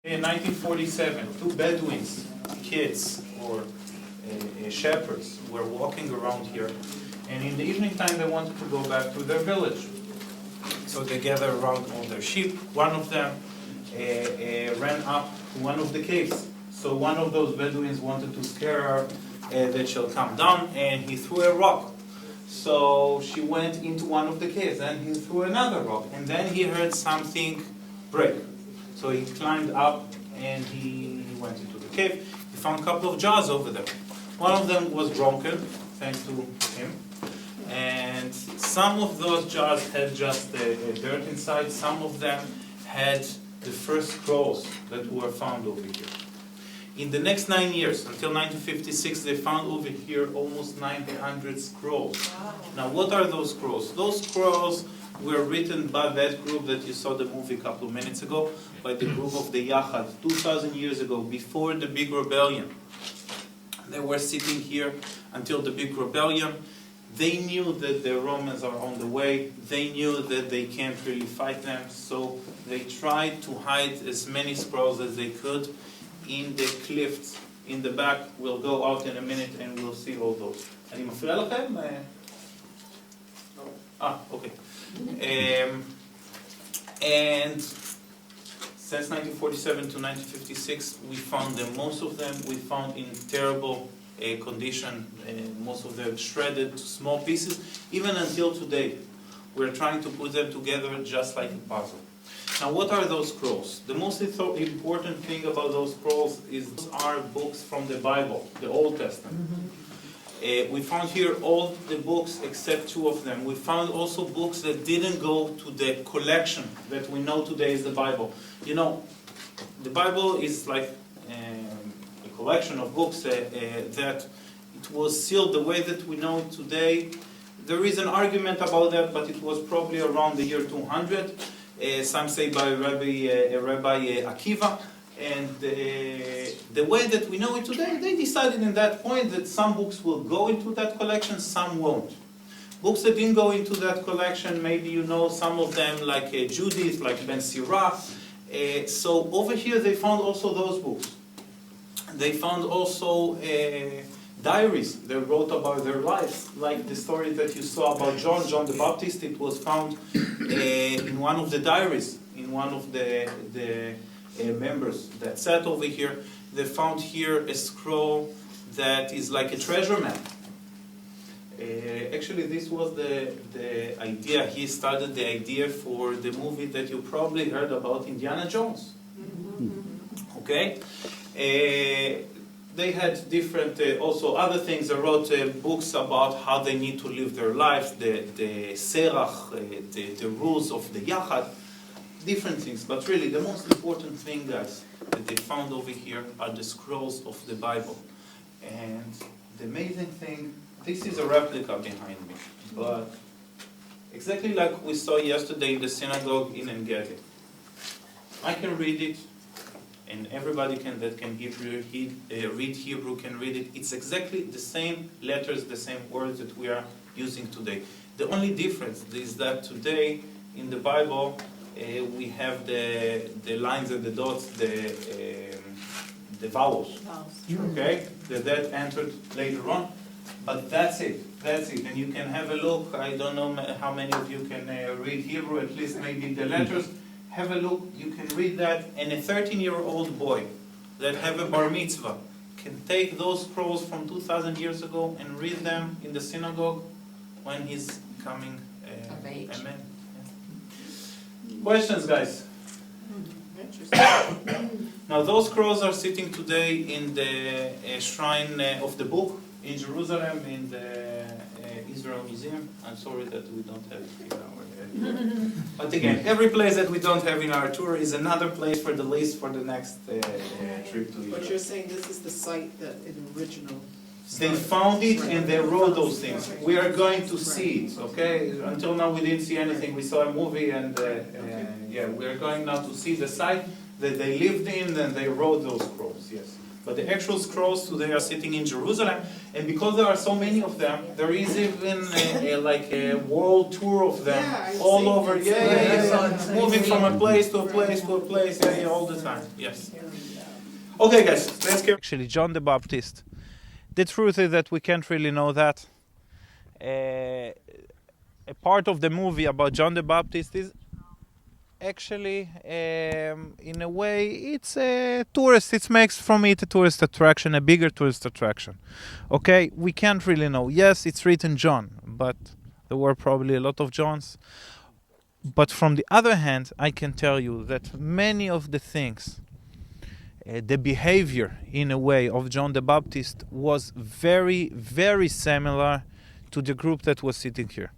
In 1947, two Bedouins, kids or shepherds, were walking around here, and in the evening time they wanted to go back to their village. So they gathered around all their sheep. One of them ran up to one of the caves. So one of those Bedouins wanted to scare her that she'll come down, and he threw a rock. So she went into one of the caves, and he threw another rock, and then he heard something break. So he climbed up and he went into the cave. He found a couple of jars over there. One of them was broken, thanks to him. And some of those jars had just dirt inside. Some of them had the first scrolls that were found over here. In the next 9 years, until 1956, they found over here almost 900 scrolls. Now, what are those scrolls? Those scrolls were written by that group that you saw the movie a couple of minutes ago, by the group of the Yachad, 2,000 years ago, before the big rebellion. They were sitting here until the big rebellion. They knew that the Romans are on the way. They knew that they can't really fight them, so they tried to hide as many scrolls as they could in the cliffs in the back. We'll go out in a minute and we'll see all those. אני מפריע לכם? Okay. And since 1947 to 1956, we found them. Most of them we found in terrible condition. Most of them shredded to small pieces. Even until today, we're trying to put them together just like a puzzle. Now, what are those scrolls? The most important thing about those scrolls is those are books from the Bible, the Old Testament. We found here all the books except two of them. We found also books that didn't go to the collection that we know today is the Bible. You know, the Bible is like a collection of books that it was sealed the way that we know it today. There is an argument about that, but it was probably around the year 200. Some say by Rabbi Akiva. And the way that we know it today, they decided in that point that some books will go into that collection, some won't. Books that didn't go into that collection, maybe you know some of them, like Judith, like Ben Sirah. So over here they found also those books. They found also diaries they wrote about their lives, like the story that you saw about John the Baptist. It was found in one of the diaries, in one of the members that sat over here. They found here a scroll that is like a treasure map. Actually, this was the idea. He started the idea for the movie that you probably heard about, Indiana Jones. Okay? They had different, also other things. They wrote books about how they need to live their lives, the serach, the rules of the yachad, different things. But really, the most important thing, guys, that they found over here are the scrolls of the Bible. And the amazing thing, this is a replica behind me, but exactly like we saw yesterday in the synagogue in Engedi. I can read it, and everybody that can read Hebrew can read it. It's exactly the same letters, the same words that we are using today. The only difference is that today in the Bible we have the lines and the dots, the vowels. Okay, that entered later on, but that's it. And you can have a look. I don't know how many of you can read Hebrew, at least maybe the letters. Have a look, you can read that, and a 13-year-old boy that have a bar mitzvah can take those scrolls from 2,000 years ago and read them in the synagogue when he's coming of age. Amen. Yeah. Questions, guys? Interesting. Now, those scrolls are sitting today in the shrine of the book in Jerusalem, in the Israel Museum. I'm sorry that we don't have it in our but again, every place that we don't have in our tour is another place for the list for the next trip to Europe. But you're saying this is the site that in original... They found it and they wrote those things. We are going to see it, okay? Until now we didn't see anything. We saw a movie and yeah, we are going now to see the site that they lived in and they wrote those scrolls, yes. But the actual scrolls today are sitting in Jerusalem, and because there are so many of them, there is even like a world tour of them all over. Moving from a place to a place to a place, all the time. Yes. Okay, guys, let's get. Actually, John the Baptist. The truth is that we can't really know that. A part of the movie about John the Baptist is actually, in a way, it's a tourist. It makes from it a tourist attraction, a bigger tourist attraction. Okay, we can't really know. Yes, it's written John, but there were probably a lot of Johns. But from the other hand, I can tell you that many of the things, the behavior, in a way, of John the Baptist was very, very similar to the group that was sitting here.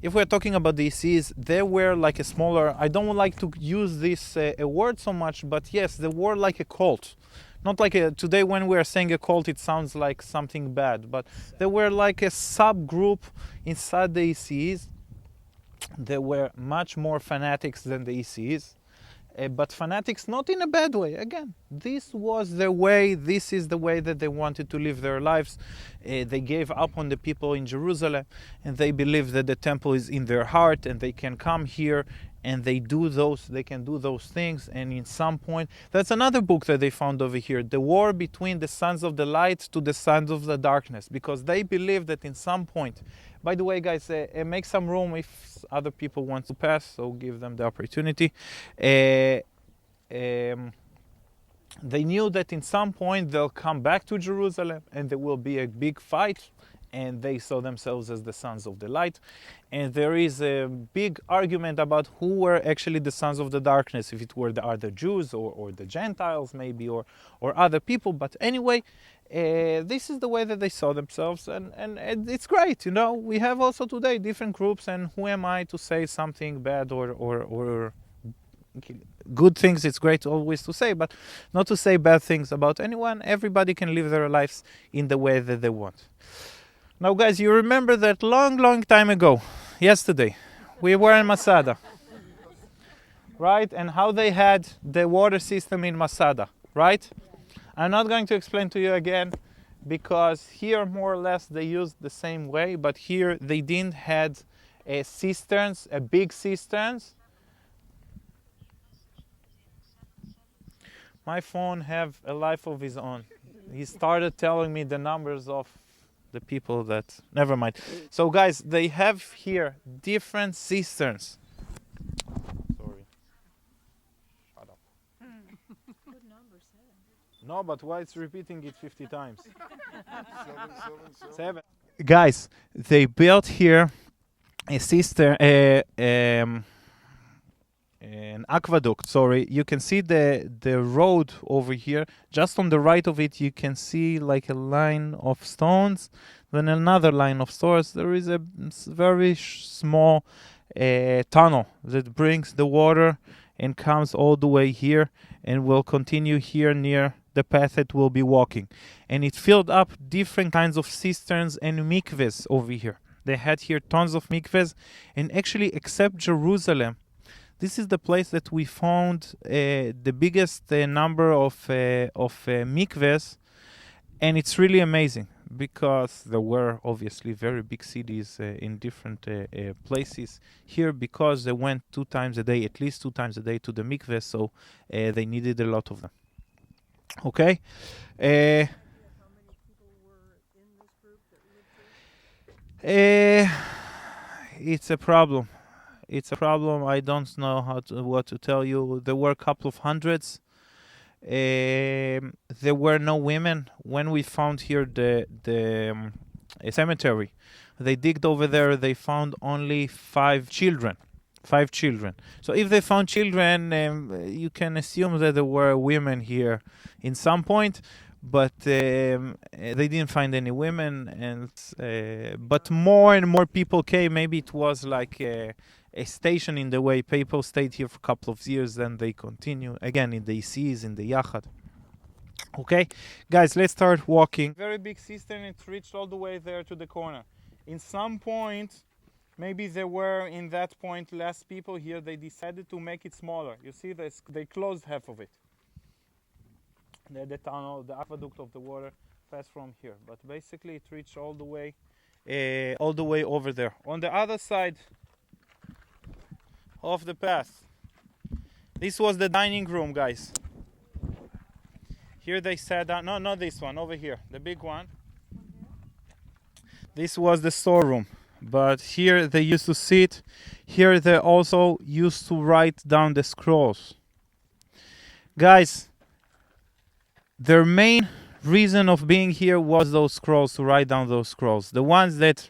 If we're talking about the ECs, they were like a smaller, I don't like to use this a word so much, but yes, they were like a cult. Not like today when we are saying a cult, it sounds like something bad, but they were like a subgroup inside the ECs. They were much more fanatics than the ECs. But fanatics not in a bad way. Again, this was their way. This is the way that they wanted to live their lives. They gave up on the people in Jerusalem, and they believe that the temple is in their heart, and they can come here and they can do those things. And in some point, that's another book that they found over here, the war between the sons of the light to the sons of the darkness, because they believe that in some point. By the way, guys, make some room if other people want to pass, so give them the opportunity. They knew that in some point they'll come back to Jerusalem and there will be a big fight, and they saw themselves as the sons of the light. And there is a big argument about who were actually the sons of the darkness, if it were the other Jews or the Gentiles maybe, or other people. But anyway, this is the way that they saw themselves, and it's great. We have also today different groups, and who am I to say something bad or good things? It's great always to say, but not to say bad things about anyone. Everybody can live their lives in the way that they want. Now, guys, you remember that long time ago, yesterday, we were in Masada, right? And how they had the water system in Masada, right? I'm not going to explain to you again, because here more or less they used the same way, but here they didn't had cisterns, big cisterns. My phone have a life of his own. He started telling me the numbers of the people that, never mind. So guys, they have here different cisterns. Sorry. Shut up. Good number, 7. No, but why it's repeating it 50 times? 7. Guys, they built here a cistern, an aqueduct. Sorry, you can see the road over here. Just on the right of it, you can see like a line of stones, then another line of stones. There is a very small tunnel that brings the water and comes all the way here, and will continue here near the path that we'll be walking. And it filled up different kinds of cisterns and mikvehs over here. They had here tons of mikvehs, and actually, except Jerusalem, this is the place that we found the biggest number of mikvehs, and it's really amazing, because there were obviously very big cities in different places here, because they went 2 times a day, at least 2 times a day, to the mikveh, so they needed a lot of them. Okay. How many people were in this group that lived here? It's a problem. It's a problem. I don't know what to tell you. There were a couple of hundreds. There were no women. When we found here the cemetery, they digged over there. They found only 5 children. 5 children. So if they found children, you can assume that there were women here in some point, but they didn't find any women. And but more and more people came. Maybe it was like a station in the way. People stayed here for a couple of years, then they continue again in the ECs, in the Yachad. Okay, guys, let's start walking. Very big cistern. It reached all the way there to the corner. In some point, maybe there were in that point less people here. They decided to make it smaller. You see, they closed half of it. The tunnel, the aqueduct of the water passed from here, but basically it reached all the way over there. On the other side of the path, this was the dining room, guys. Here they sat down. No, not this one, over here, the big one. This was the storeroom, but here they used to sit. Here they also used to write down the scrolls. Guys, their main reason of being here was those scrolls, to write down those scrolls. The ones that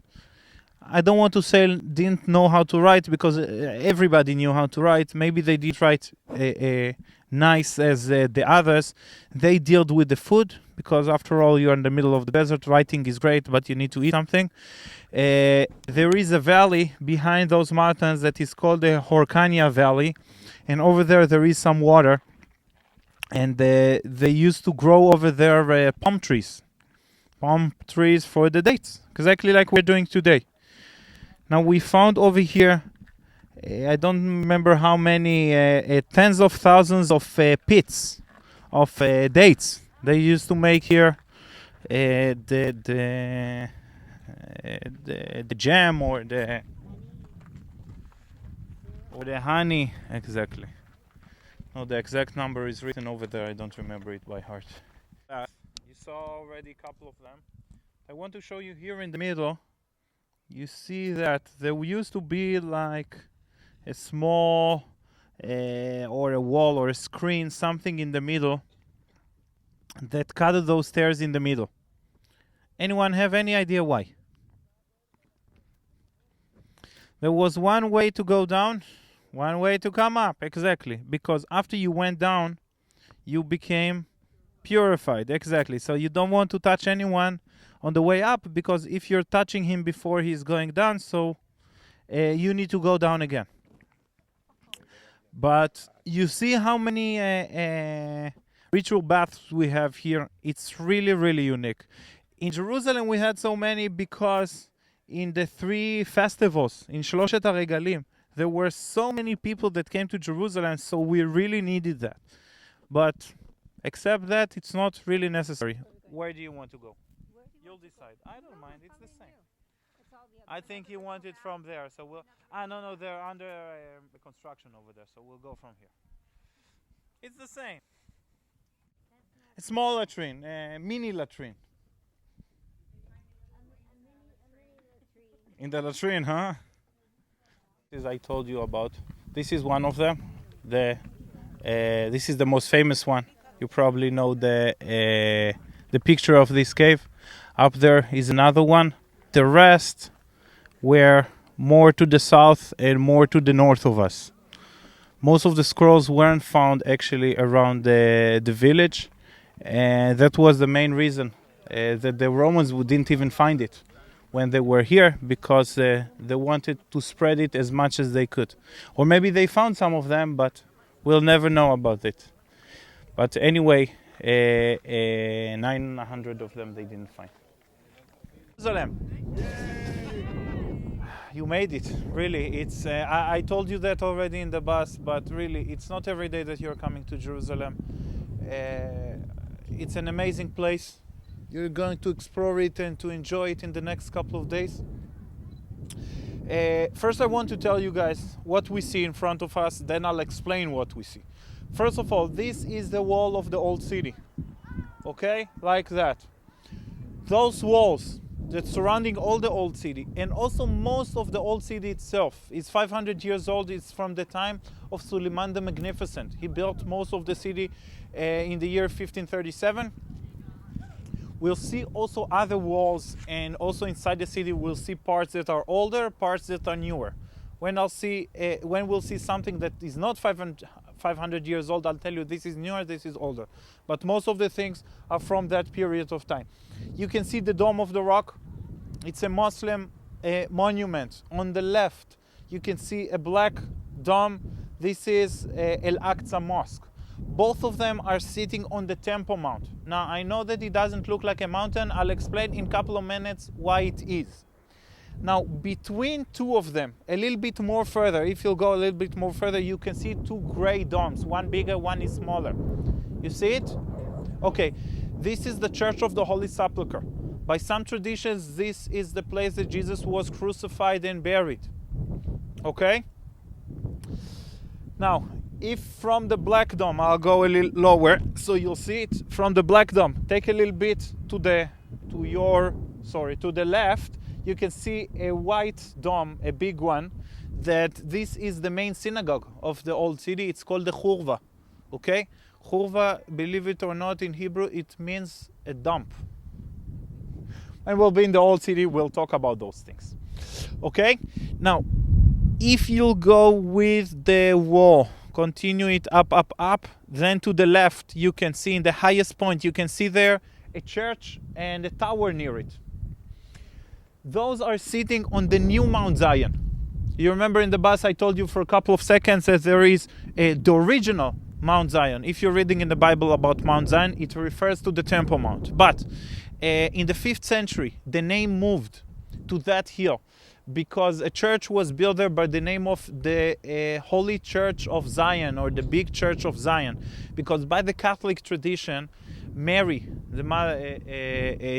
I don't want to say didn't know how to write, because everybody knew how to write. Maybe they did write nice as the others. They dealt with the food, because after all, you're in the middle of the desert. Writing is great, but you need to eat something. There is a valley behind those mountains that is called the Horkania Valley, and over there is some water. And they used to grow over there palm trees for the dates, exactly like we're doing today. Now we found over here, I don't remember how many, tens of thousands of pits of dates. They used to make here the jam or the honey, exactly. No, the exact number is written over there. I don't remember it by heart. You saw already a couple of them. I want to show you here in the middle. You see that there used to be like a small or a wall or a screen, something in the middle that cut those stairs in the middle. Anyone have any idea why? There was one way to go down, one way to come up, exactly. Because after you went down, you became purified, exactly. So you don't want to touch anyone on the way up, because if you're touching him before he's going down, so you need to go down again. But you see how many ritual baths we have here. It's really, really unique. In Jerusalem, we had so many because in the 3 festivals, in Shloshet HaRegalim, there were so many people that came to Jerusalem, so we really needed that. But except that, it's not really necessary. Where do you want to go? You'll decide. I don't mind. It's the same. I think you want it from there, so we'll. No, they're under construction over there, so we'll go from here. It's the same. A small latrine, mini latrine. In the latrine, huh? As I told you about, this is one of them. This is the most famous one. You probably know the picture of this cave. Up there is another one. The rest were more to the south and more to the north of us. Most of the scrolls weren't found actually around the village, and that was the main reason that the Romans didn't even find it when they were here, because they wanted to spread it as much as they could. Or maybe they found some of them, but we'll never know about it. But anyway, 900 of them they didn't find. Jerusalem. You made it, really. It's I told you that already in the bus, but really, it's not every day that you're coming to Jerusalem. It's an amazing place. You're going to explore it and to enjoy it in the next couple of days. First, I want to tell you guys what we see in front of us, then I'll explain what we see. First of all, this is the wall of the old city. Okay? Like that. Those walls that surrounding all the old city, and also most of the old city itself, is 500 years old. It's from the time of Suleiman the Magnificent. He built most of the city in the year 1537. We'll see also other walls, and also inside the city we'll see parts that are older, parts that are newer. When we'll see something that is not 500 years old, I'll tell you this is newer, this is older. But most of the things are from that period of time. You can see the Dome of the Rock. It's a Muslim monument. On the left, you can see a black dome. This is Al-Aqsa Mosque. Both of them are sitting on the Temple Mount. Now, I know that it doesn't look like a mountain. I'll explain in a couple of minutes why it is. Now, between two of them, a little bit more further, if you'll go a little bit more further, you can see 2 gray domes. One bigger, one is smaller. You see it? Okay, this is the Church of the Holy Sepulchre. By some traditions, this is the place that Jesus was crucified and buried. Okay? Now, if from the Black Dome, I'll go a little lower so you'll see it. From the Black Dome, take a little bit to the left, you can see a white dome, a big one, that this is the main synagogue of the old city. It's called the Churva. Okay? Churva, believe it or not, in Hebrew, it means a dump. And we'll be in the old city, we'll talk about those things. Okay? Now, if you'll go with the wall, continue it up, then to the left, you can see in the highest point, you can see there a church and a tower near it. Those are sitting on the new Mount Zion. You remember in the bus I told you for a couple of seconds that there is the original Mount Zion. If you're reading in the Bible about Mount Zion, it refers to the Temple Mount. But in the 5th century, the name moved to that hill because a church was built there by the name of the Holy Church of Zion, or the Big Church of Zion. Because by the Catholic tradition, Mary, the mother,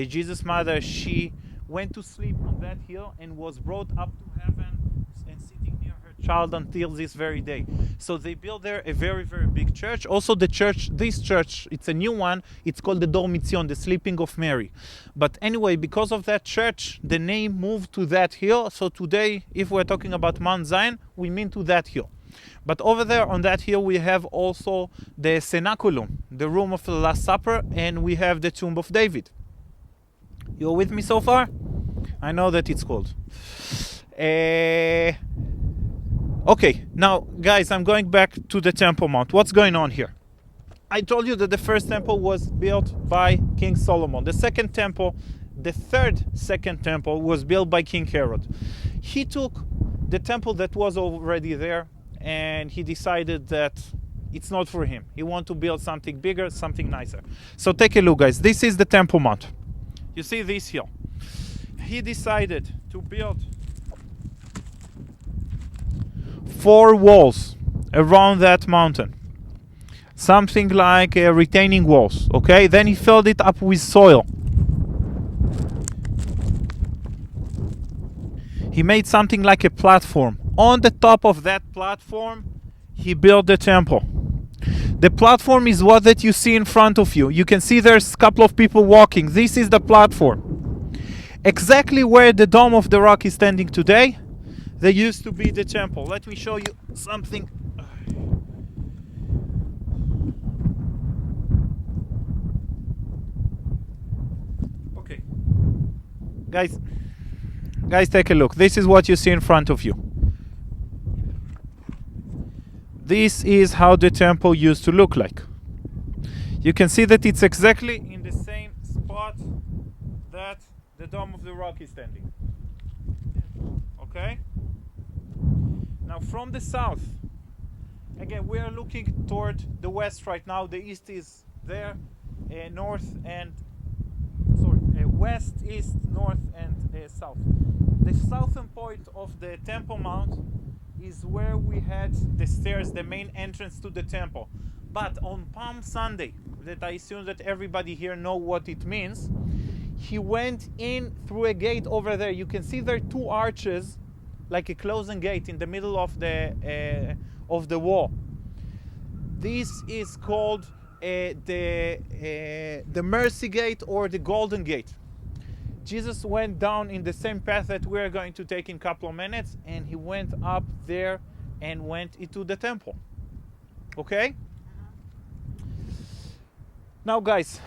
Jesus' mother, she went to sleep on that hill and was brought up to heaven and sitting near her child until this very day. So they built there a very, very big church. Also the church, this church, it's a new one, it's called the Dor Mitzion, the Sleeping of Mary. But anyway, because of that church, the name moved to that hill. So today, if we're talking about Mount Zion, we mean to that hill. But over there on that hill we have also the cenaculum, the room of the Last Supper, and we have the tomb of David. You're with me so far? I know that it's cold. Okay, now guys, I'm going back to the Temple Mount. What's going on here? I told you that the first temple was built by King Solomon. The second temple, the second temple was built by King Herod. He took the temple that was already there and he decided that it's not for him. He wanted to build something bigger, something nicer. So take a look, guys. This is the Temple Mount. You see this hill. He decided to build 4 walls around that mountain. Something like retaining walls, okay? Then he filled it up with soil. He made something like a platform. On the top of that platform, he built the temple. The platform is what that you see in front of you. You can see there's a couple of people walking. This is the platform. Exactly where the Dome of the Rock is standing today, there used to be the temple. Let me show you something. Okay. Guys, take a look. This is what you see in front of you. This is how the temple used to look like. You can see that it's exactly in the same spot that the Dome of the Rock is standing. Okay? Now from the south, again, we are looking toward the west right now. The east is there, west, east, north, and south. The southern point of the Temple Mount is where we had the stairs, the main entrance to the temple. But on Palm Sunday, that I assume that everybody here know what it means, he went in through a gate over there. You can see there are 2 arches, like a closing gate in the middle of the wall. This is called the Mercy Gate or the Golden Gate. Jesus went down in the same path that we're going to take in a couple of minutes, and he went up there and went into the temple. Okay? Now guys,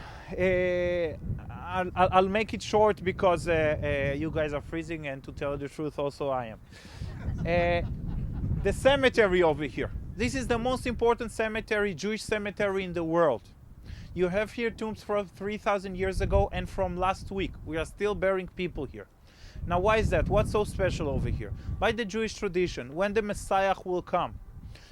I'll make it short because you guys are freezing, and to tell the truth also I am. The cemetery over here. This is the most important cemetery, Jewish cemetery in the world. You have here tombs from 3,000 years ago and from last week. We are still burying people here. Now why is that? What's so special over here? By the Jewish tradition, when the Messiah will come,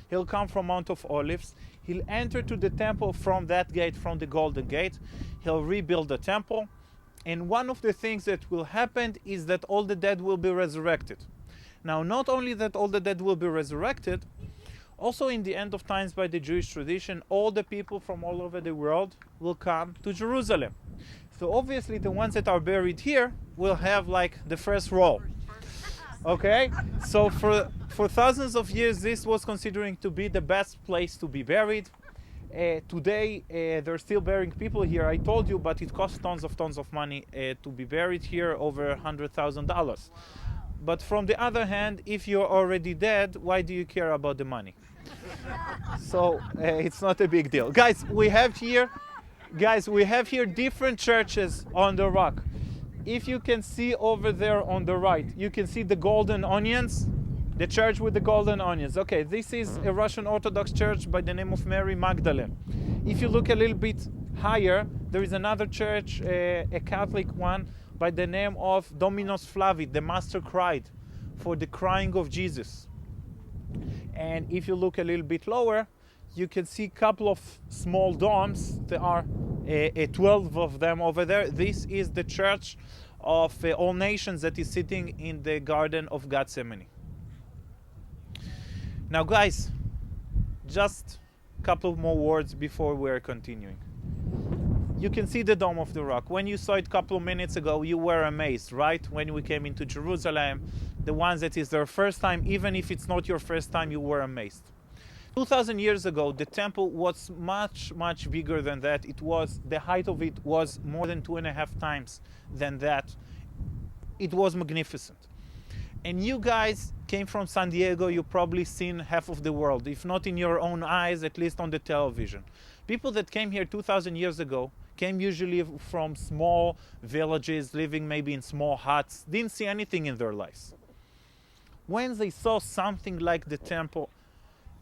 he'll come from Mount of Olives. He'll enter to the temple from that gate, from the Golden Gate. He'll rebuild the temple. And one of the things that will happen is that all the dead will be resurrected. Now, not only that all the dead will be resurrected, Also in the end of times, by the Jewish tradition, all the people from all over the world will come to Jerusalem. So obviously the ones that are buried here will have like the first row. Okay? So for thousands of years this was considering to be the best place to be buried. Today they're still burying people here, I told you, but it costs tons of money to be buried here, over $100,000. But from the other hand, if you're already dead, why do you care about the money? So it's not a big deal. Guys, we have here different churches on the rock. If you can see over there on the right, you can see the golden onions, the church with the golden onions. Okay, this is a Russian Orthodox church by the name of Mary Magdalene. If you look a little bit higher, there is another church, a Catholic one, by the name of Dominus Flavit, the Master cried, for the crying of Jesus. And if you look a little bit lower, you can see a couple of small domes. There are 12 of them over there. This is the Church of All Nations that is sitting in the Garden of Gethsemane. Now guys, just a couple more words before we're continuing. You can see the Dome of the Rock. When you saw it a couple of minutes ago, you were amazed, right? When we came into Jerusalem, the ones that is their first time, even if it's not your first time, you were amazed. 2,000 years ago, the temple was much bigger than that. The height of it was more than 2.5 times than that. It was magnificent. And you guys came from San Diego, you've probably seen half of the world, if not in your own eyes, at least on the television. People that came here 2,000 years ago came usually from small villages, living maybe in small huts, didn't see anything in their lives. When they saw something like the temple,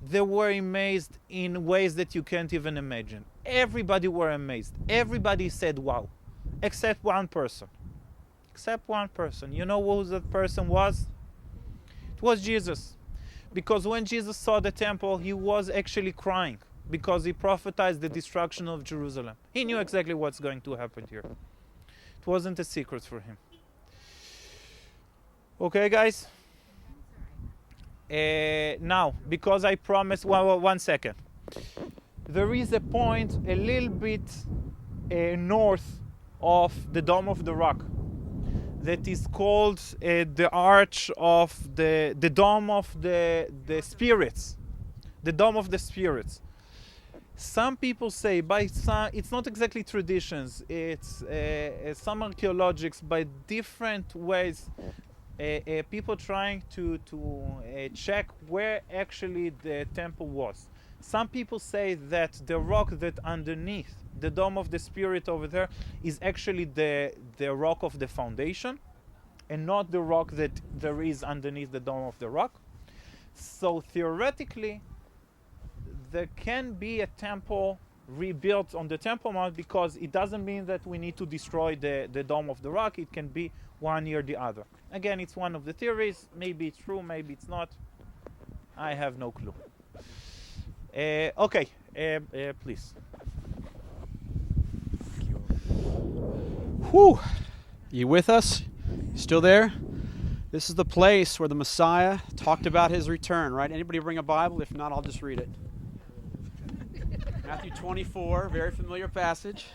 they were amazed in ways that you can't even imagine. Everybody were amazed. Everybody said wow, except one person. Except one person. You know who that person was? It was Jesus. Because when Jesus saw the temple, he was actually crying, because he prophesied the destruction of Jerusalem. He knew exactly what's going to happen here. It wasn't a secret for him. Okay, guys? Now, because I promised, one second. There is a point a little bit north of the Dome of the Rock that is called the Arch of the Dome of the Spirits. The Dome of the Spirits. Some people say, it's not exactly traditions, it's some archaeologists, by different ways, people trying to check where actually the temple was. Some people say that the rock that underneath the Dome of the Spirit over there is actually the rock of the foundation, and not the rock that there is underneath the Dome of the Rock. So theoretically, there can be a temple rebuilt on the Temple Mount, because it doesn't mean that we need to destroy the Dome of the Rock. It can be one or the other. Again, it's one of the theories. Maybe it's true, maybe it's not. I have no clue. Okay, please. Whew. You with us? Still there? This is the place where the Messiah talked about his return, right? Anybody bring a Bible? If not, I'll just read it. Matthew 24, very familiar passage.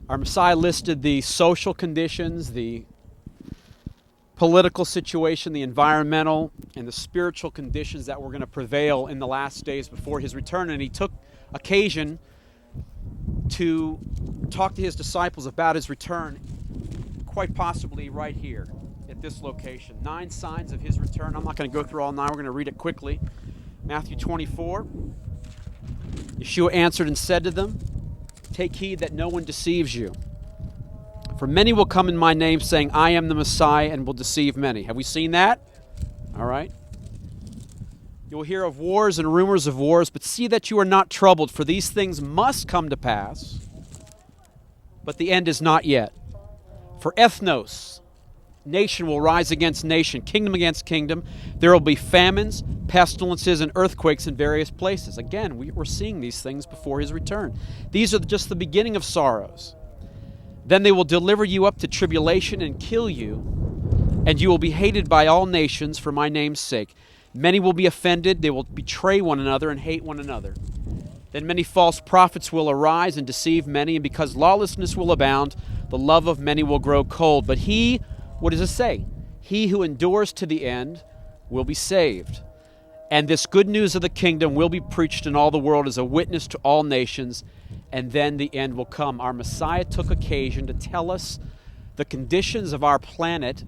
Our Messiah listed the social conditions, the political situation, the environmental, and the spiritual conditions that were going to prevail in the last days before his return. And he took occasion to talk to his disciples about his return, quite possibly right here at this location. 9 signs of his return. I'm not going to go through all 9. We're going to read it quickly. Matthew 24. Yeshua answered and said to them, "Take heed that no one deceives you. For many will come in my name, saying, I am the Messiah, and will deceive many." Have we seen that? All right. You will hear of wars and rumors of wars, but see that you are not troubled, for these things must come to pass, but the end is not yet. For ethnos, nation will rise against nation, kingdom against kingdom. There will be famines, pestilences, and earthquakes in various places. Again, we're seeing these things before his return. These are just the beginning of sorrows. Then they will deliver you up to tribulation and kill you, and you will be hated by all nations for my name's sake. Many will be offended, they will betray one another and hate one another. Then many false prophets will arise and deceive many, and because lawlessness will abound, the love of many will grow cold. But he, what does it say? He who endures to the end will be saved. And this good news of the kingdom will be preached in all the world as a witness to all nations, and then the end will come. Our Messiah took occasion to tell us the conditions of our planet,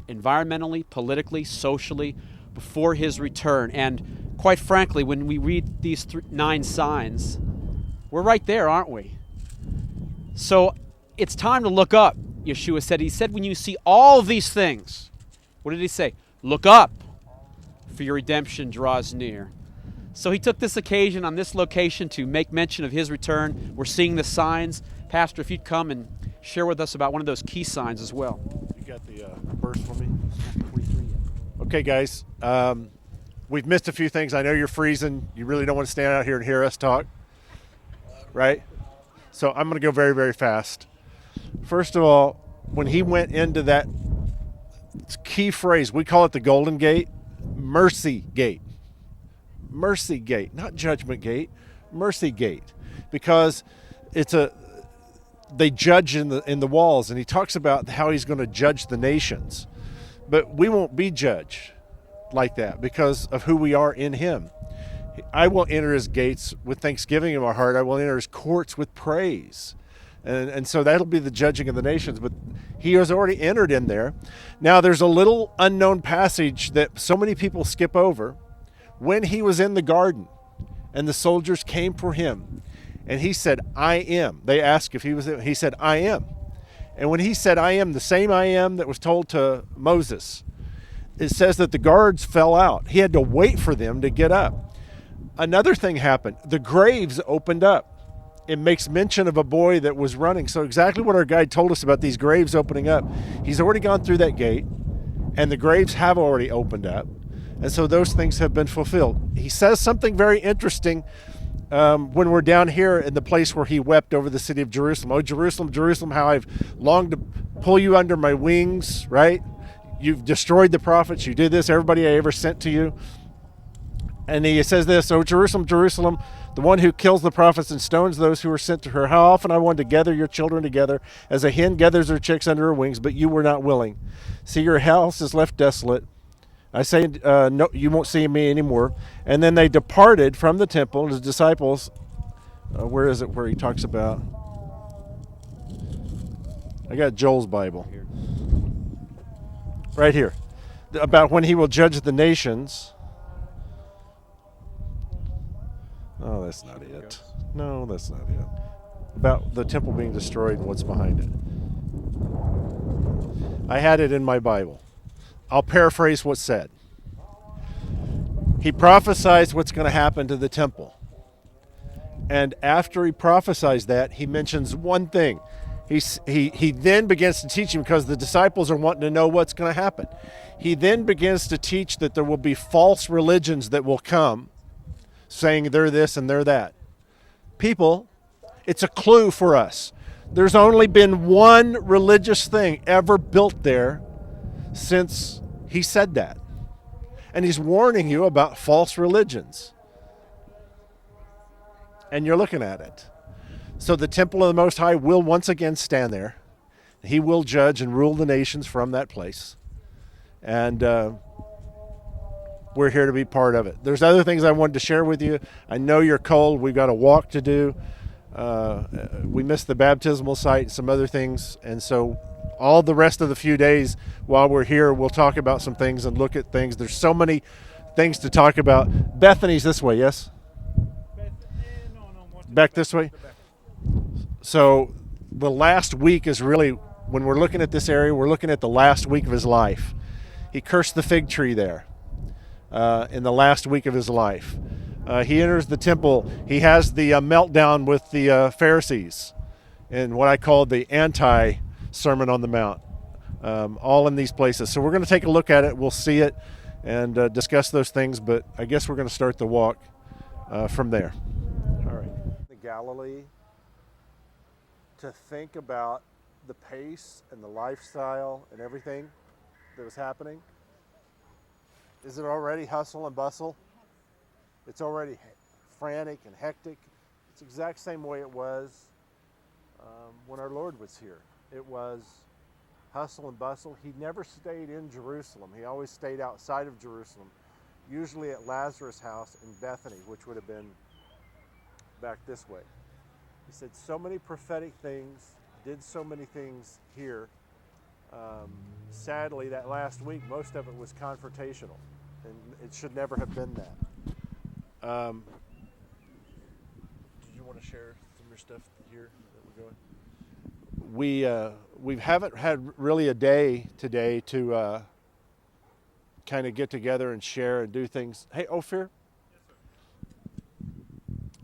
environmentally, politically, socially, before his return. And quite frankly, when we read these 9 signs, we're right there, aren't we? So it's time to look up, Yeshua said. He said, when you see all of these things, what did he say? Look up, for your redemption draws near. So he took this occasion on this location to make mention of his return. We're seeing the signs. Pastor, if you'd come and share with us about one of those key signs as well. You got the verse for me? Okay, guys. We've missed a few things. I know you're freezing. You really don't want to stand out here and hear us talk, right? So I'm going to go very, very fast. First of all, when he went into that key phrase, we call it the Golden Gate, mercy gate. Mercy gate, not judgment gate, mercy gate. Because they judge in the walls, and he talks about how he's going to judge the nations. But we won't be judged like that because of who we are in him. I will enter his gates with thanksgiving in my heart. I will enter his courts with praise. And so that'll be the judging of the nations. But he has already entered in there. Now there's a little unknown passage that so many people skip over. When he was in the garden and the soldiers came for him and he said, I am. They asked if he was there. He said, I am. And when he said, I am, the same I am that was told to Moses, it says that the guards fell out. He had to wait for them to get up. Another thing happened. The graves opened up. It makes mention of a boy that was running. So exactly what our guide told us about these graves opening up. He's already gone through that gate, and the graves have already opened up. And so those things have been fulfilled. He says something very interesting when we're down here in the place where he wept over the city of Jerusalem. Oh, Jerusalem, Jerusalem, how I've longed to pull you under my wings, right? You've destroyed the prophets. You did this, everybody I ever sent to you. And he says this, oh, Jerusalem, Jerusalem, the one who kills the prophets and stones those who are sent to her. How often I wanted to gather your children together as a hen gathers her chicks under her wings, but you were not willing. See, your house is left desolate. I say, no, you won't see me anymore. And then they departed from the temple, and his disciples, where is it where he talks about? I got Joel's Bible. Right here. About when he will judge the nations. Oh, that's not it. No, that's not it. About the temple being destroyed and what's behind it. I had it in my Bible. I'll paraphrase what's said. He prophesies what's going to happen to the temple. And after he prophesies that, he mentions one thing. He then begins to teach him because the disciples are wanting to know what's going to happen. He then begins to teach that there will be false religions that will come, saying they're this and they're that. People, it's a clue for us. There's only been one religious thing ever built there since he said that. And he's warning you about false religions. And you're looking at it. So the temple of the Most High will once again stand there. He will judge and rule the nations from that place. And we're here to be part of it. There's other things I wanted to share with you. I know you're cold. We've got a walk to do. We missed the baptismal site and some other things. And so all the rest of the few days while we're here, we'll talk about some things and look at things. There's so many things to talk about. Bethany's this way, yes? Back this way? So the last week is really, when we're looking at this area, we're looking at the last week of his life. He cursed the fig tree there in the last week of his life. He enters the temple. He has the meltdown with the Pharisees in what I call the anti-Sermon on the Mount, all in these places. So we're going to take a look at it. We'll see it and discuss those things, but I guess we're going to start the walk from there. All right. The Galilee, to think about the pace and the lifestyle and everything that was happening, Is it already hustle and bustle? It's already frantic and hectic. It's the exact same way it was when our Lord was here. It was hustle and bustle. He never stayed in Jerusalem. He always stayed outside of Jerusalem, usually at Lazarus' house in Bethany, which would have been back this way. He said so many prophetic things, did so many things here. Sadly, that last week, most of it was confrontational, and it should never have been that. Do you want to share some of your stuff here that we're going? We haven't had really a day today to kind of get together and share and do things. Hey, Ophir? Yes, sir.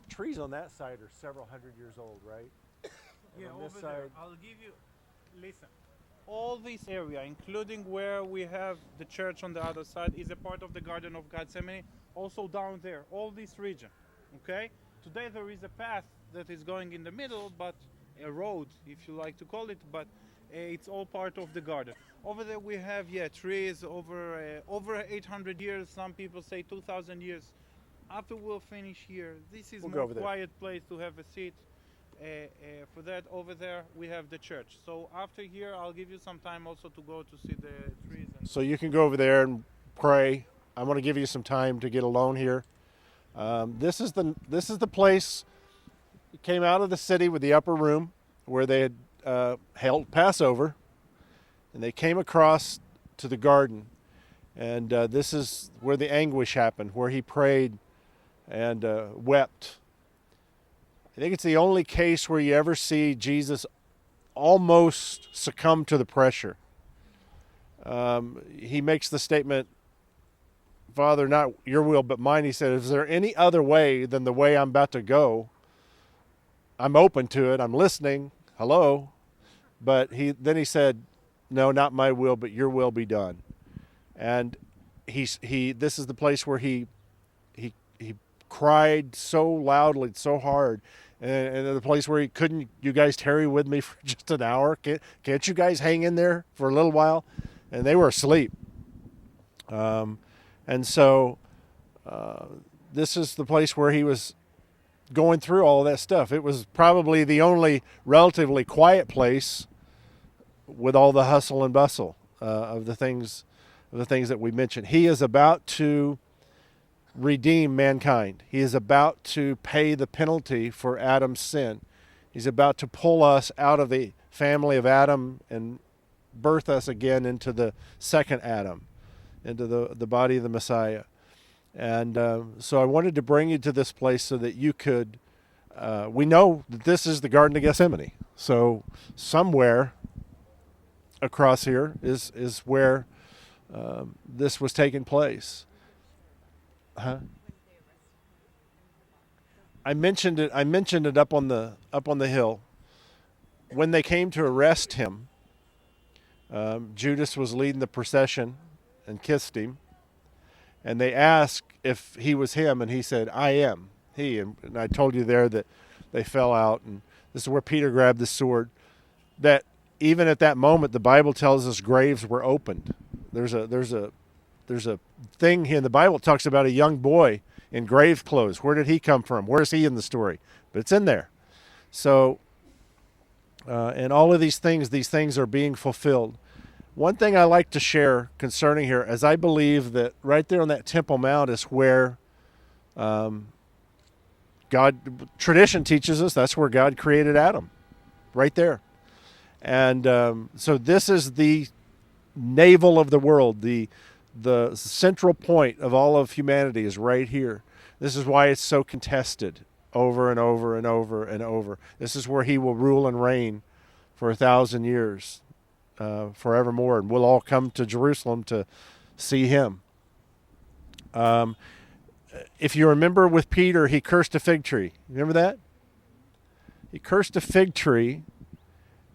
Trees on that side are several hundred years old, right? Yeah, on this over there. side- I'll give you. Listen, all this area, including where we have the church on the other side, is a part of the Garden of Gethsemane. Also down there, all this region. Okay. Today there is a path that is going in the middle, but a road, if you like to call it, but it's all part of the garden. Over there we have trees over 800 years. Some people say 2,000 years. After we'll finish here, this is We'll go more over there. quiet place to have a seat. For that, over there we have the church. So after here, I'll give you some time also to go to see the trees. And So you can go over there and pray. I'm going to give you some time to get alone here. This is the place. You came out of the city with the upper room where they had held Passover, and they came across to the garden, and this is where the anguish happened, where he prayed and wept. I think it's the only case where you ever see Jesus almost succumb to the pressure. He makes the statement, Father, not your will but mine. He said, is there any other way than the way I'm about to go? I'm open to it. I'm listening. Hello. But then he said, no, not my will, but your will be done. And this is the place where he cried so loudly, so hard, and the place where couldn't you guys tarry with me for just an hour? Can't you guys hang in there for a little while? And they were asleep. And so this is the place where he was going through all that stuff. It was probably the only relatively quiet place with all the hustle and bustle of the things that we mentioned. He is about to redeem mankind. He is about to pay the penalty for Adam's sin. He's about to pull us out of the family of Adam and birth us again into the second Adam, into the body of the Messiah. And so I wanted to bring you to this place so that you could, we know that this is the Garden of Gethsemane. So somewhere across here is where this was taking place. Huh? I mentioned it up on the hill. When they came to arrest him, Judas was leading the procession and kissed him. And they asked if he was him, and he said, I am he. And I told you there that they fell out, and this is where Peter grabbed the sword. That even at that moment, the Bible tells us graves were opened. There's a thing here in the Bible that talks about a young boy in grave clothes. Where did he come from? Where is he in the story? But it's in there. So, and all of these things are being fulfilled. One thing I like to share concerning here is I believe that right there on that Temple Mount is where tradition teaches us that's where God created Adam, right there. And so this is the navel of the world, the central point of all of humanity is right here. This is why it's so contested over and over and over and over. This is where he will rule and reign for 1,000 years. Forevermore, and we'll all come to Jerusalem to see him. If you remember with Peter, he cursed a fig tree. Remember that? He cursed a fig tree,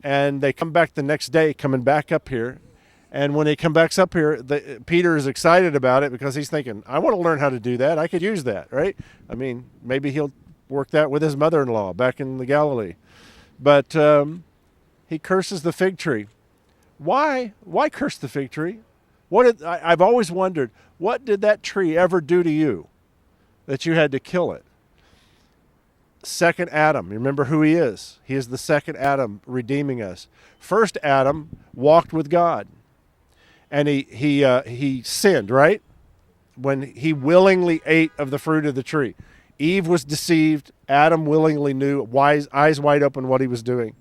and they come back the next day, coming back up here. And when they come back up here, Peter is excited about it because he's thinking, I want to learn how to do that. I could use that, right? I mean, maybe he'll work that with his mother-in-law back in the Galilee. But he curses the fig tree. Why curse the fig tree? I've always wondered, what did that tree ever do to you that you had to kill it? Second Adam, you remember who he is. He is the second Adam redeeming us. First Adam walked with God, and he sinned, right? When he willingly ate of the fruit of the tree. Eve was deceived. Adam willingly knew, eyes wide open, what he was doing.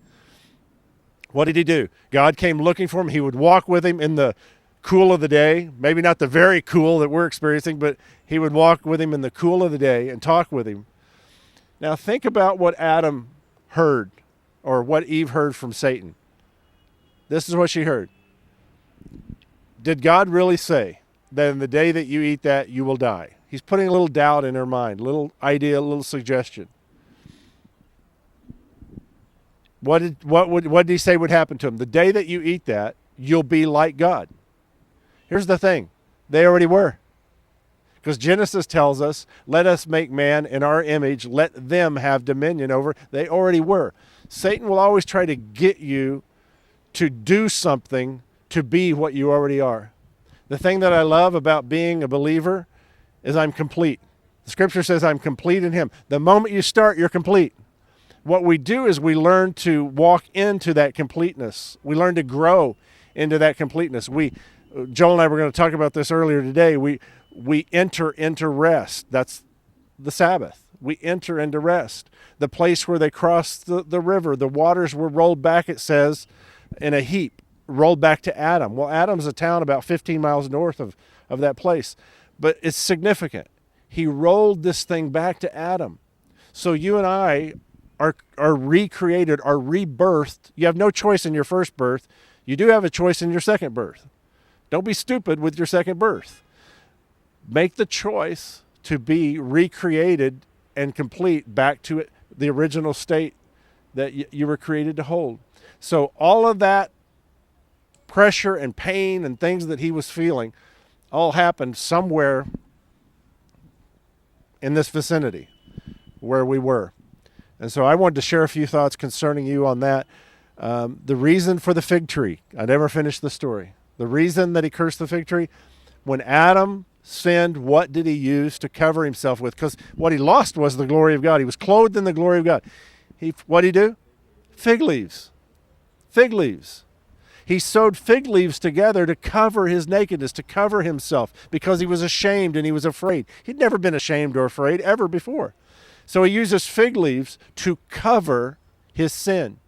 What did he do? God came looking for him. He would walk with him in the cool of the day. Maybe not the very cool that we're experiencing, but he would walk with him in the cool of the day and talk with him. Now think about what Adam heard, or what Eve heard from Satan. This is what she heard. Did God really say that in the day that you eat that, you will die? He's putting a little doubt in her mind, a little idea, a little suggestion. What did he say would happen to him? The day that you eat that, you'll be like God. Here's the thing. They already were. Because Genesis tells us, let us make man in our image, let them have dominion over. They already were. Satan will always try to get you to do something to be what you already are. The thing that I love about being a believer is I'm complete. The scripture says I'm complete in him. The moment you start, you're complete. What we do is we learn to walk into that completeness. We learn to grow into that completeness. Joel and I were going to talk about this earlier today. We enter into rest. That's the Sabbath. We enter into rest. The place where they crossed the river, the waters were rolled back, it says, in a heap, rolled back to Adam. Well, Adam's a town about 15 miles north of that place. But it's significant. He rolled this thing back to Adam. So you and I are recreated, are rebirthed. You have no choice in your first birth. You do have a choice in your second birth. Don't be stupid with your second birth. Make the choice to be recreated and complete back to the original state that you were created to hold. So all of that pressure and pain and things that he was feeling all happened somewhere in this vicinity where we were. And so I wanted to share a few thoughts concerning you on that. The reason for the fig tree, I never finished the story. The reason that he cursed the fig tree, when Adam sinned, what did he use to cover himself with? Because what he lost was the glory of God. He was clothed in the glory of God. What did he do? Fig leaves. Fig leaves. He sewed fig leaves together to cover his nakedness, to cover himself, because he was ashamed and he was afraid. He'd never been ashamed or afraid ever before. So he uses fig leaves to cover his sin.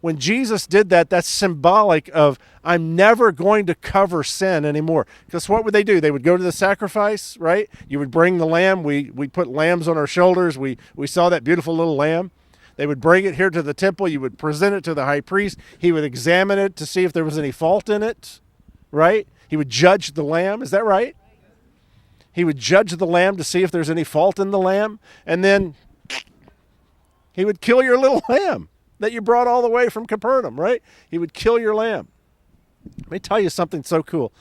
When Jesus did that, that's symbolic of, I'm never going to cover sin anymore. Because what would they do? They would go to the sacrifice, right? You would bring the lamb. We put lambs on our shoulders. We saw that beautiful little lamb. They would bring it here to the temple. You would present it to the high priest. He would examine it to see if there was any fault in it, right? He would judge the lamb. Is that right? He would judge the lamb to see if there's any fault in the lamb. And then he would kill your little lamb that you brought all the way from Capernaum, right? He would kill your lamb. Let me tell you something so cool.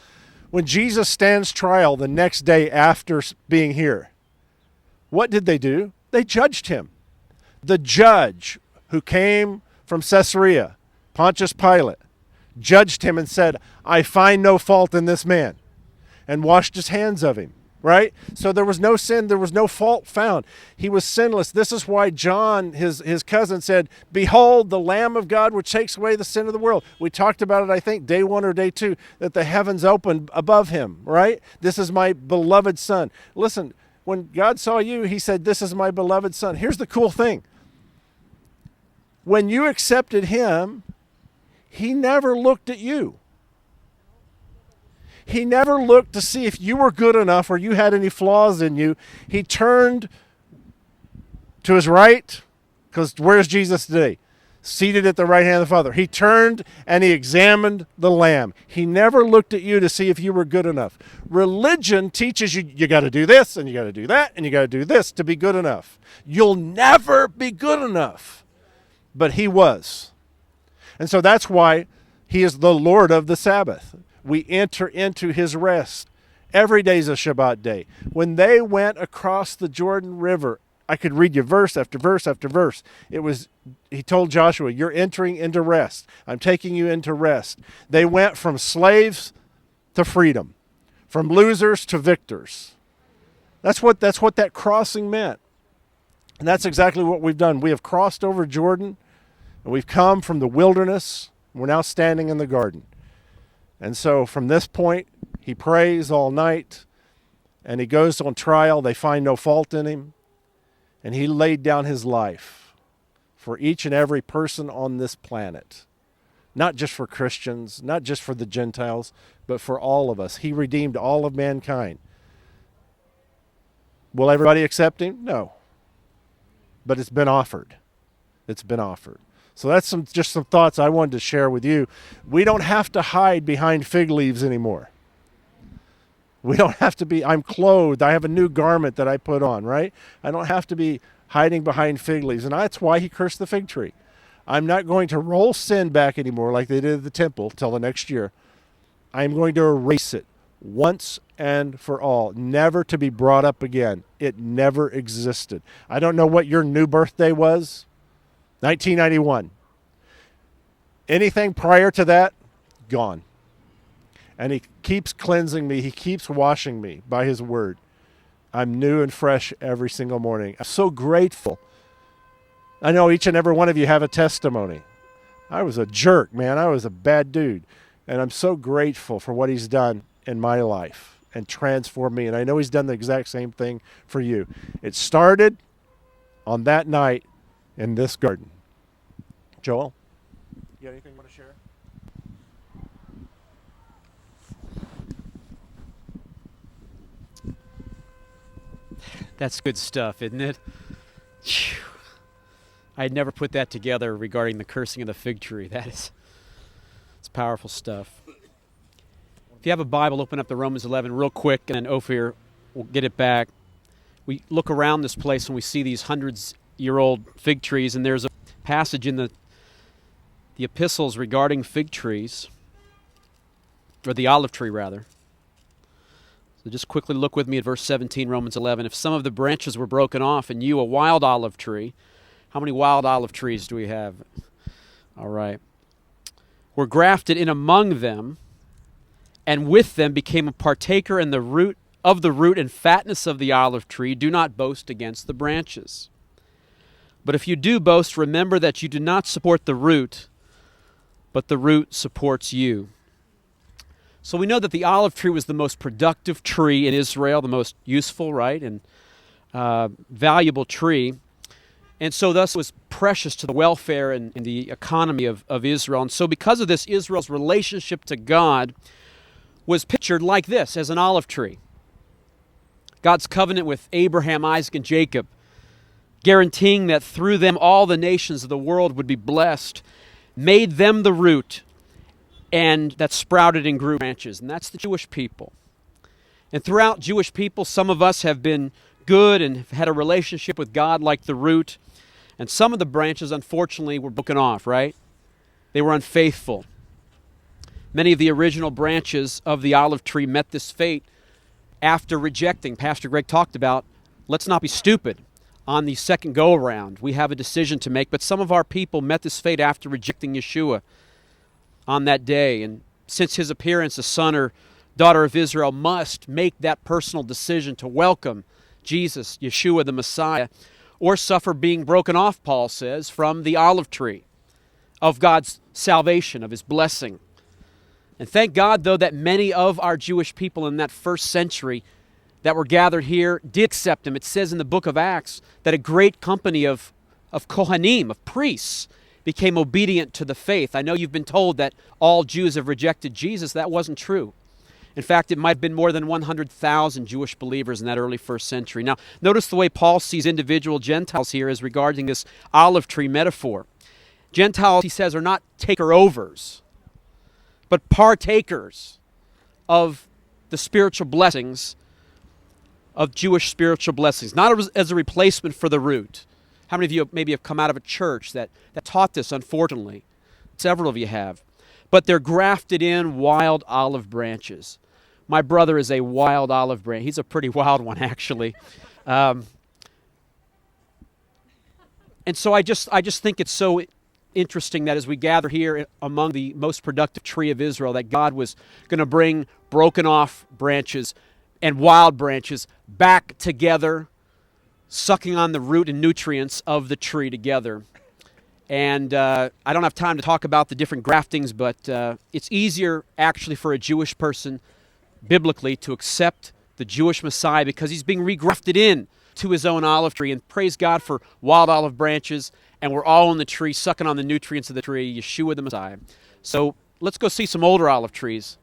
When Jesus stands trial the next day after being here, what did they do? They judged him. The judge who came from Caesarea, Pontius Pilate, judged him and said, I find no fault in this man, and washed his hands of him, right? So there was no sin, there was no fault found. He was sinless. This is why John, his cousin, said, behold, the Lamb of God which takes away the sin of the world. We talked about it, I think, day 1 or day 2, that the heavens opened above him, right? This is my beloved son. Listen, when God saw you, he said, this is my beloved son. Here's the cool thing. When you accepted him, he never looked at you. He never looked to see if you were good enough or you had any flaws in you. He turned to his right, because where's Jesus today? Seated at the right hand of the Father. He turned and he examined the Lamb. He never looked at you to see if you were good enough. Religion teaches you got to do this and you got to do that and you got to do this to be good enough. You'll never be good enough. But he was. And so that's why he is the Lord of the Sabbath. We enter into his rest. Every day is a Shabbat day. When they went across the Jordan River, I could read you verse after verse after verse. He told Joshua, you're entering into rest. I'm taking you into rest. They went from slaves to freedom, from losers to victors. That's what that crossing meant. And that's exactly what we've done. We have crossed over Jordan, and we've come from the wilderness. We're now standing in the garden. And so from this point, he prays all night, and he goes on trial. They find no fault in him. And he laid down his life for each and every person on this planet. Not just for Christians, not just for the Gentiles, but for all of us. He redeemed all of mankind. Will everybody accept him? No. But it's been offered. It's been offered. So that's just some thoughts I wanted to share with you. We don't have to hide behind fig leaves anymore. We don't have to be, I'm clothed, I have a new garment that I put on, right? I don't have to be hiding behind fig leaves. And that's why he cursed the fig tree. I'm not going to roll sin back anymore like they did at the temple till the next year. I'm going to erase it once and for all, never to be brought up again. It never existed. I don't know what your new birthday was. 1991. Anything prior to that, gone. And he keeps cleansing me. He keeps washing me by his word. I'm new and fresh every single morning. I'm so grateful. I know each and every one of you have a testimony. I was a jerk, man. I was a bad dude. And I'm so grateful for what he's done in my life and transformed me. And I know he's done the exact same thing for you. It started on that night in this garden. Joel, you got anything you want to share? That's good stuff, isn't it? Phew. I had never put that together regarding the cursing of the fig tree. It's powerful stuff. If you have a Bible, open up to Romans 11 real quick, and then Ophir will get it back. We look around this place and we see these hundreds-year-old fig trees, and there's a passage in the epistles regarding fig trees, or the olive tree, rather. So just quickly look with me at verse 17, Romans 11. If some of the branches were broken off, and you, a wild olive tree, how many wild olive trees do we have? All right. Were grafted in among them, and with them became a partaker in the root and fatness of the olive tree, do not boast against the branches. But if you do boast, remember that you do not support the root, but the root supports you. So we know that the olive tree was the most productive tree in Israel, the most useful, right, and valuable tree. And so thus was precious to the welfare and the economy of Israel. And so because of this, Israel's relationship to God was pictured like this, as an olive tree. God's covenant with Abraham, Isaac, and Jacob, guaranteeing that through them all the nations of the world would be blessed, made them the root, and that sprouted and grew branches. And that's the Jewish people. And throughout Jewish people, some of us have been good and have had a relationship with God like the root. And some of the branches, unfortunately, were broken off, right? They were unfaithful. Many of the original branches of the olive tree met this fate after rejecting. Pastor Greg talked about, let's not be stupid on the second go-around. We have a decision to make, but some of our people met this fate after rejecting Yeshua on that day. And since his appearance, a son or daughter of Israel must make that personal decision to welcome Jesus, Yeshua the Messiah, or suffer being broken off, Paul says, from the olive tree of God's salvation, of his blessing. And thank God, though, that many of our Jewish people in that first century that were gathered here did accept him. It says in the book of Acts that a great company of Kohanim, of priests, became obedient to the faith. I know you've been told that all Jews have rejected Jesus. That wasn't true. In fact, it might have been more than 100,000 Jewish believers in that early first century. Now, notice the way Paul sees individual Gentiles here as regarding this olive tree metaphor. Gentiles, he says, are not taker-overs, but partakers of the spiritual blessings, of Jewish spiritual blessings, not as a replacement for the root. How many of you maybe have come out of a church that taught this, unfortunately? Several of you have. But they're grafted in wild olive branches. My brother is a wild olive branch. He's a pretty wild one, actually. And so I just think it's so interesting that as we gather here among the most productive tree of Israel, that God was going to bring broken off branches and wild branches back together, sucking on the root and nutrients of the tree together. And I don't have time to talk about the different graftings, but it's easier actually for a Jewish person biblically to accept the Jewish Messiah because he's being regrafted in to his own olive tree. And praise God for wild olive branches, and we're all in the tree sucking on the nutrients of the tree, Yeshua the Messiah. So let's go see some older olive trees.